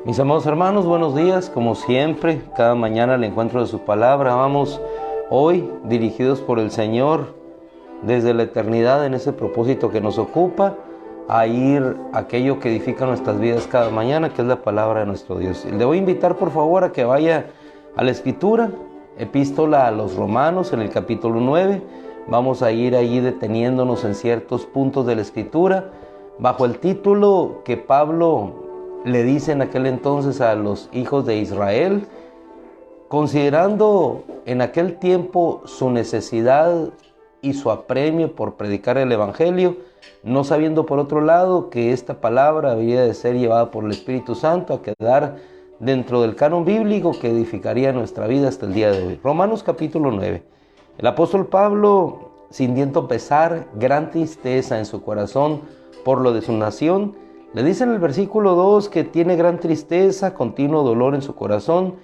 Mis amados hermanos, buenos días. Como siempre, cada mañana al encuentro de su palabra. Vamos hoy dirigidos por el Señor desde la eternidad en ese propósito que nos ocupa, a ir a aquello que edifica nuestras vidas cada mañana, que es la palabra de nuestro Dios. Le voy a invitar por favor a que vaya a la Escritura, Epístola a los Romanos, en el capítulo 9. Vamos a ir ahí deteniéndonos en ciertos puntos de la Escritura, bajo el título que Pablo le dice en aquel entonces a los hijos de Israel, considerando en aquel tiempo su necesidad y su apremio por predicar el Evangelio, no sabiendo por otro lado que esta palabra había de ser llevada por el Espíritu Santo a quedar dentro del canon bíblico que edificaría nuestra vida hasta el día de hoy. Romanos capítulo 9. El apóstol Pablo, sintiendo pesar, gran tristeza en su corazón por lo de su nación, le dice en el versículo 2 que tiene gran tristeza, continuo dolor en su corazón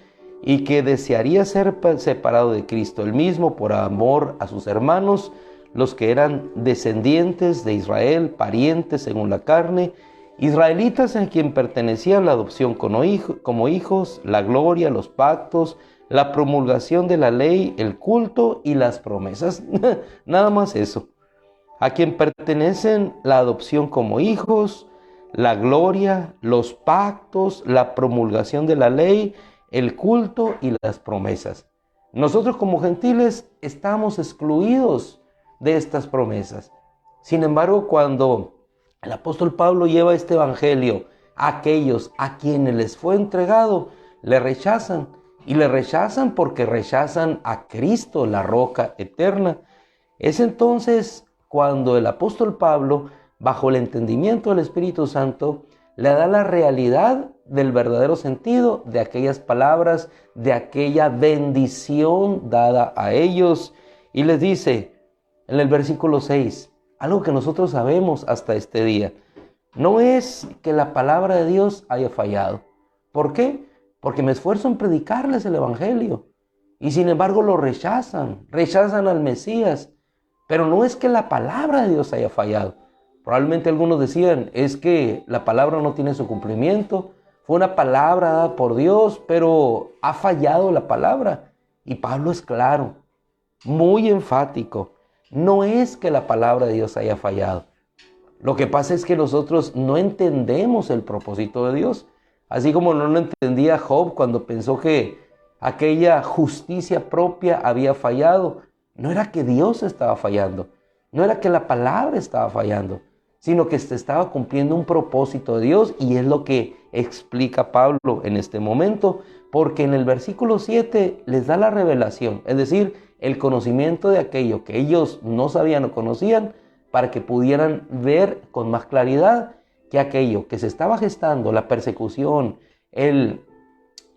y que desearía ser separado de Cristo él mismo por amor a sus hermanos, los que eran descendientes de Israel, parientes según la carne, israelitas en quien pertenecía la adopción como hijos, la gloria, los pactos, la promulgación de la ley, el culto y las promesas. Nada más eso. A quien pertenecen la adopción como hijos, la gloria, los pactos, la promulgación de la ley, el culto y las promesas. Nosotros como gentiles estamos excluidos de estas promesas. Sin embargo, cuando el apóstol Pablo lleva este evangelio a aquellos a quienes les fue entregado, le rechazan. Y le rechazan porque rechazan a Cristo, la roca eterna. Es entonces cuando el apóstol Pablo, bajo el entendimiento del Espíritu Santo, le da la realidad del verdadero sentido de aquellas palabras, de aquella bendición dada a ellos. Y les dice en el versículo 6, algo que nosotros sabemos hasta este día. No es que la palabra de Dios haya fallado. ¿Por qué? Porque me esfuerzo en predicarles el Evangelio. Y sin embargo lo rechazan al Mesías. Pero no es que la palabra de Dios haya fallado. Probablemente algunos decían, es que la palabra no tiene su cumplimiento. Fue una palabra dada por Dios, pero ha fallado la palabra. Y Pablo es claro, muy enfático. No es que la palabra de Dios haya fallado. Lo que pasa es que nosotros no entendemos el propósito de Dios. Así como no lo entendía Job cuando pensó que aquella justicia propia había fallado. No era que Dios estaba fallando, no era que la palabra estaba fallando, sino que se estaba cumpliendo un propósito de Dios, y es lo que explica Pablo en este momento, porque en el versículo 7 les da la revelación, es decir, el conocimiento de aquello que ellos no sabían o conocían, para que pudieran ver con más claridad que aquello que se estaba gestando, la persecución, el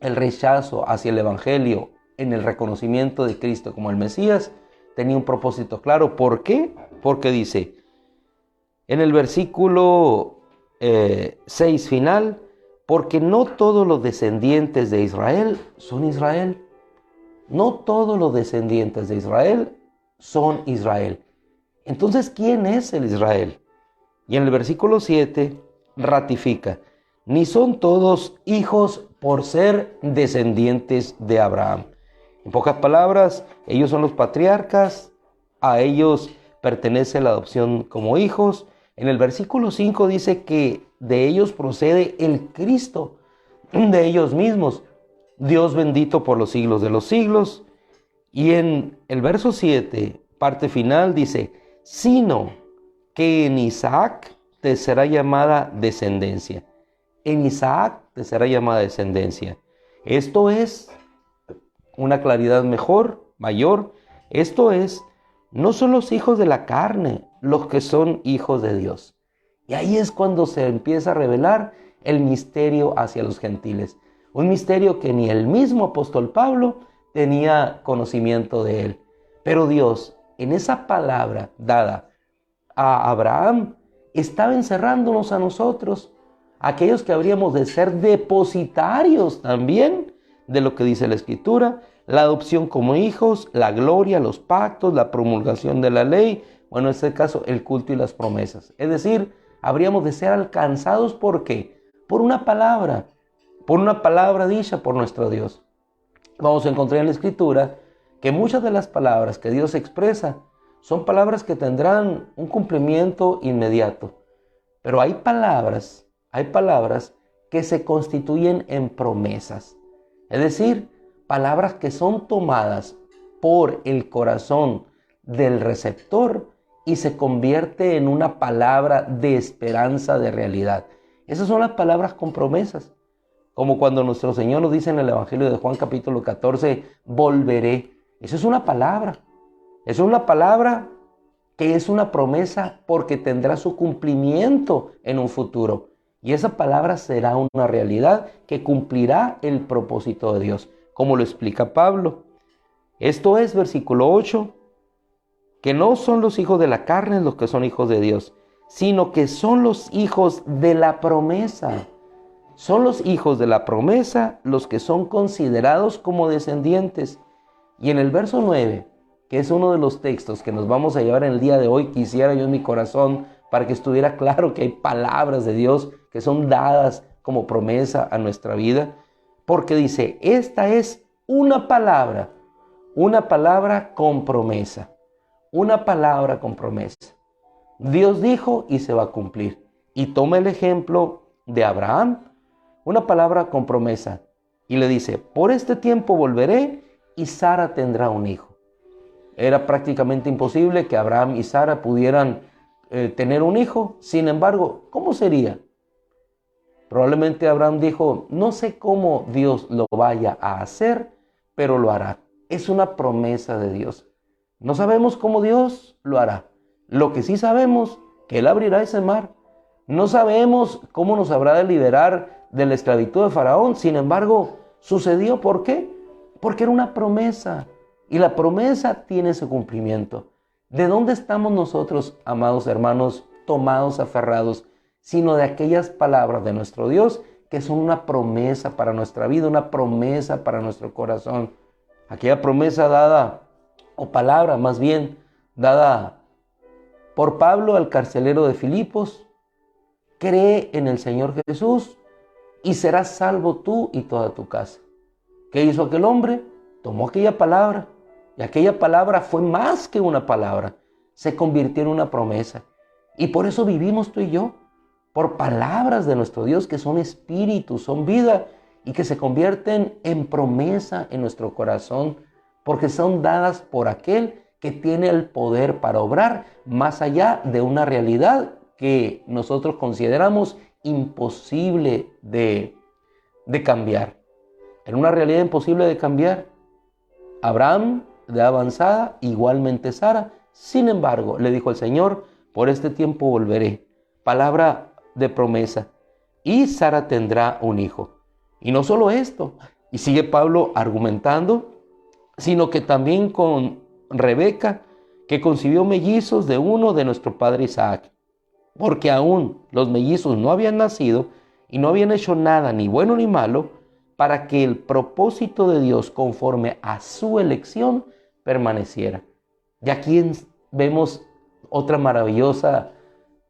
rechazo hacia el Evangelio en el reconocimiento de Cristo como el Mesías, tenía un propósito claro. ¿Por qué? Porque dice en el versículo 6 final, porque no todos los descendientes de Israel son Israel. No todos los descendientes de Israel son Israel. Entonces, ¿quién es el Israel? Y en el versículo 7 ratifica, ni son todos hijos por ser descendientes de Abraham. En pocas palabras, ellos son los patriarcas, a ellos pertenece la adopción como hijos. En el versículo 5 dice que de ellos procede el Cristo, de ellos mismos, Dios bendito por los siglos de los siglos. Y en el verso 7, parte final, dice, sino que en Isaac te será llamada descendencia. En Isaac te será llamada descendencia. Esto es una claridad mayor. Esto es, no son los hijos de la carne los que son hijos de Dios. Y ahí es cuando se empieza a revelar el misterio hacia los gentiles. Un misterio que ni el mismo apóstol Pablo tenía conocimiento de él. Pero Dios, en esa palabra dada a Abraham, estaba encerrándonos a nosotros, aquellos que habríamos de ser depositarios también de lo que dice la Escritura, la adopción como hijos, la gloria, los pactos, la promulgación de la ley, bueno, en este caso el culto y las promesas. Es decir, habríamos de ser alcanzados, ¿por qué? Por una palabra. por una palabra dicha por nuestro Dios. Vamos a encontrar en la Escritura que muchas de las palabras que Dios expresa son palabras que tendrán un cumplimiento inmediato. Pero hay palabras que se constituyen en promesas. Es decir, palabras que son tomadas por el corazón del receptor y se convierte en una palabra de esperanza, de realidad. Esas son las palabras con promesas. Como cuando nuestro Señor nos dice en el Evangelio de Juan capítulo 14, volveré. Eso es una palabra. Es una palabra que es una promesa porque tendrá su cumplimiento en un futuro. Y esa palabra será una realidad que cumplirá el propósito de Dios, como lo explica Pablo. Esto es, versículo 8, que no son los hijos de la carne los que son hijos de Dios, sino que son los hijos de la promesa. Son los hijos de la promesa los que son considerados como descendientes. Y en el verso 9, que es uno de los textos que nos vamos a llevar en el día de hoy, quisiera yo en mi corazón para que estuviera claro que hay palabras de Dios que son dadas como promesa a nuestra vida, porque dice, esta es una palabra con promesa, una palabra con promesa. Dios dijo y se va a cumplir. Y toma el ejemplo de Abraham, una palabra con promesa, y le dice, por este tiempo volveré y Sara tendrá un hijo. Era prácticamente imposible que Abraham y Sara pudieran tener un hijo. Sin embargo, ¿cómo sería? Probablemente Abraham dijo, no sé cómo Dios lo vaya a hacer, pero lo hará. Es una promesa de Dios. No sabemos cómo Dios lo hará. Lo que sí sabemos, que Él abrirá ese mar. No sabemos cómo nos habrá de liberar de la esclavitud de Faraón. Sin embargo, sucedió. ¿Por qué? Porque era una promesa. Y la promesa tiene su cumplimiento. ¿De dónde estamos nosotros, amados hermanos, tomados, aferrados? Sino de aquellas palabras de nuestro Dios que son una promesa para nuestra vida, una promesa para nuestro corazón. Aquella promesa dada, o palabra más bien, dada por Pablo al carcelero de Filipos: cree en el Señor Jesús y serás salvo tú y toda tu casa. ¿Qué hizo aquel hombre? Tomó aquella palabra, y aquella palabra fue más que una palabra, se convirtió en una promesa. Y por eso vivimos tú y yo, por palabras de nuestro Dios que son espíritu, son vida, y que se convierten en promesa en nuestro corazón, porque son dadas por aquel que tiene el poder para obrar más allá de una realidad que nosotros consideramos imposible de cambiar. En una realidad imposible de cambiar. Abraham, de avanzada, igualmente Sara. Sin embargo, le dijo el Señor, por este tiempo volveré. Palabra de promesa. Y Sara tendrá un hijo. Y no solo esto, y sigue Pablo argumentando, sino que también con Rebeca, que concibió mellizos de uno de nuestro padre Isaac. Porque aún los mellizos no habían nacido y no habían hecho nada, ni bueno ni malo, para que el propósito de Dios conforme a su elección permaneciera. Y aquí vemos otra maravillosa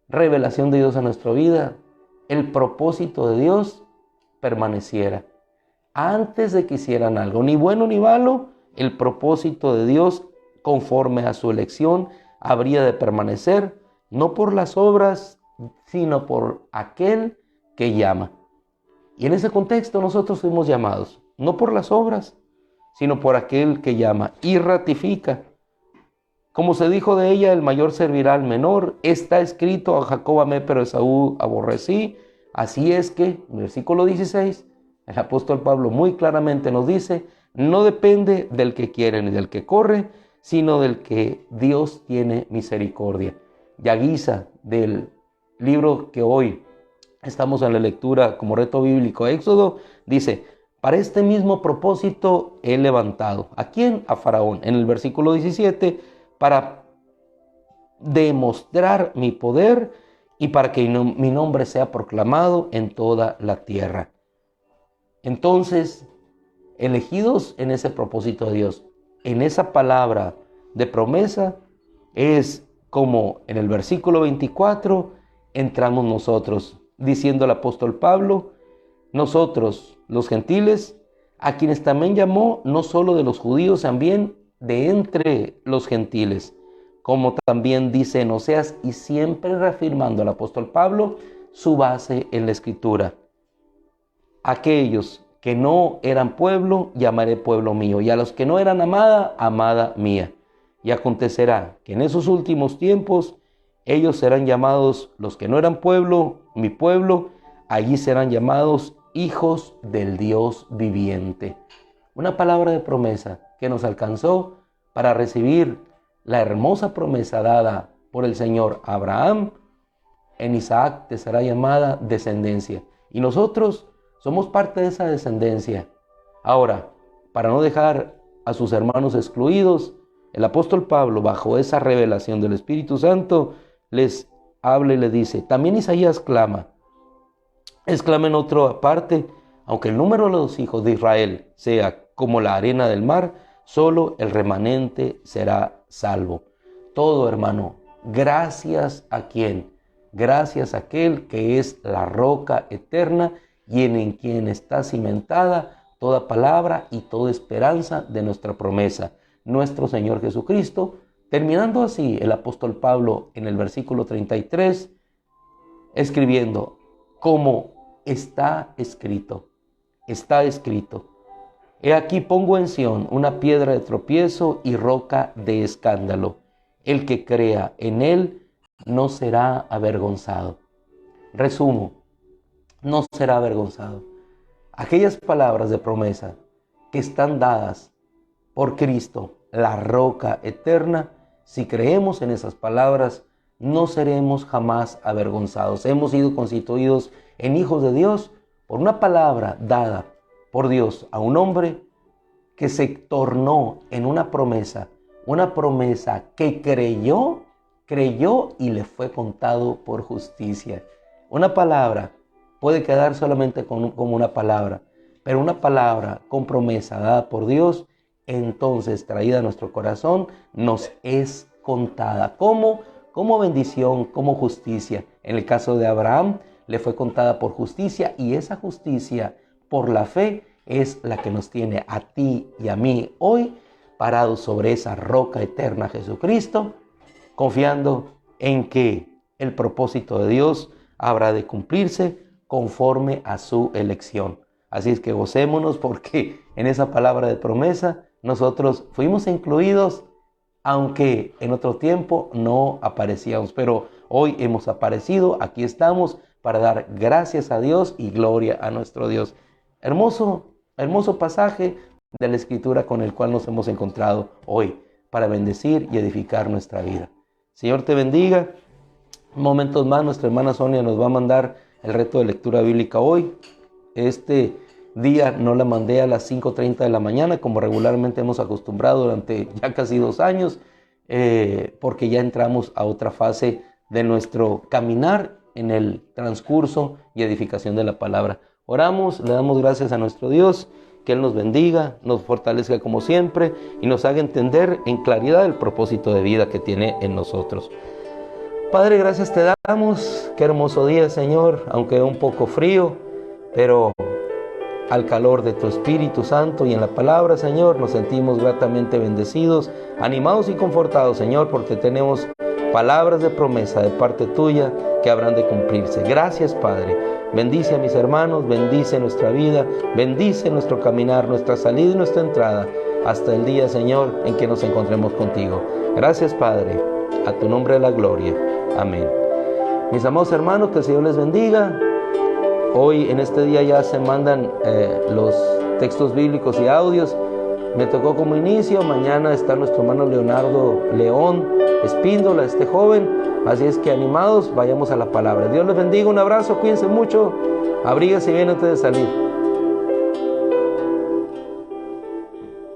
revelación de Dios a nuestra vida. El propósito de Dios permaneciera. Antes de que hicieran algo, ni bueno ni malo, el propósito de Dios conforme a su elección habría de permanecer, no por las obras, sino por aquel que llama. Y en ese contexto nosotros fuimos llamados, no por las obras, sino por aquel que llama y ratifica. Como se dijo de ella, el mayor servirá al menor. Está escrito, a Jacob amé, pero a Esaú aborrecí. Así es que, versículo 16, el apóstol Pablo muy claramente nos dice, no depende del que quiere ni del que corre, sino del que Dios tiene misericordia. Y a guisa del libro que hoy estamos en la lectura como reto bíblico, Éxodo, dice, para este mismo propósito he levantado. ¿A quién? A Faraón. En el versículo 17, para demostrar mi poder y para que mi nombre sea proclamado en toda la tierra. Entonces, elegidos en ese propósito de Dios, en esa palabra de promesa, es como en el versículo 24 entramos nosotros, diciendo el apóstol Pablo, nosotros, los gentiles, a quienes también llamó no solo de los judíos, también de entre los gentiles, como también dice en Oseas, y siempre reafirmando al apóstol Pablo su base en la Escritura. Aquellos que no eran pueblo, llamaré pueblo mío, y a los que no eran amada, amada mía. Y acontecerá que en esos últimos tiempos ellos serán llamados, los que no eran pueblo, mi pueblo, allí serán llamados hijos del Dios viviente. Una palabra de promesa que nos alcanzó para recibir la hermosa promesa dada por el Señor a Abraham. En Isaac te será llamada descendencia. Y nosotros somos parte de esa descendencia. Ahora, para no dejar a sus hermanos excluidos, el apóstol Pablo, bajo esa revelación del Espíritu Santo, les habla y le dice, también Isaías clama. Exclama en otra parte, aunque el número de los hijos de Israel sea como la arena del mar, solo el remanente será salvo. Todo, hermano, gracias a quién, gracias a aquel que es la roca eterna y en quien está cimentada toda palabra y toda esperanza de nuestra promesa, nuestro Señor Jesucristo. Terminando así el apóstol Pablo en el versículo 33, escribiendo, como está escrito, he aquí pongo en Sión una piedra de tropiezo y roca de escándalo. El que crea en él no será avergonzado. Resumo, no será avergonzado. Aquellas palabras de promesa que están dadas por Cristo, la roca eterna, si creemos en esas palabras, no seremos jamás avergonzados. Hemos sido constituidos en hijos de Dios por una palabra dada por Dios a un hombre que se tornó en una promesa que creyó y le fue contado por justicia. Una palabra puede quedar solamente como una palabra, pero una palabra con promesa dada por Dios, entonces traída a nuestro corazón, nos es contada como bendición, como justicia. En el caso de Abraham, le fue contada por justicia, y esa justicia por la fe es la que nos tiene a ti y a mí hoy parados sobre esa roca eterna, Jesucristo, confiando en que el propósito de Dios habrá de cumplirse conforme a su elección. Así es que gocémonos, porque en esa palabra de promesa nosotros fuimos incluidos, aunque en otro tiempo no aparecíamos, pero hoy hemos aparecido, aquí estamos para dar gracias a Dios y gloria a nuestro Dios. Hermoso pasaje de la Escritura con el cual nos hemos encontrado hoy para bendecir y edificar nuestra vida. Señor te bendiga. Momentos más, nuestra hermana Sonia nos va a mandar el reto de lectura bíblica hoy. Este día no la mandé a las 5:30 de la mañana, como regularmente hemos acostumbrado durante ya casi 2 años, porque ya entramos a otra fase de nuestro caminar en el transcurso y edificación de la palabra. Oramos, le damos gracias a nuestro Dios, que Él nos bendiga, nos fortalezca como siempre y nos haga entender en claridad el propósito de vida que tiene en nosotros. Padre, gracias te damos. Qué hermoso día, Señor, aunque un poco frío, pero al calor de tu Espíritu Santo y en la palabra, Señor, nos sentimos gratamente bendecidos, animados y confortados, Señor, porque tenemos palabras de promesa de parte tuya que habrán de cumplirse. Gracias, Padre. Bendice a mis hermanos, bendice nuestra vida, bendice nuestro caminar, nuestra salida y nuestra entrada, hasta el día, Señor, en que nos encontremos contigo. Gracias, Padre. A tu nombre la gloria. Amén. Mis amados hermanos, que el Señor les bendiga. Hoy, en este día, ya se mandan los textos bíblicos y audios. Me tocó como inicio. Mañana está nuestro hermano Leonardo León Espíndola, este joven. Así es que animados, vayamos a la palabra. Dios les bendiga, un abrazo, cuídense mucho, abríguense bien antes de salir.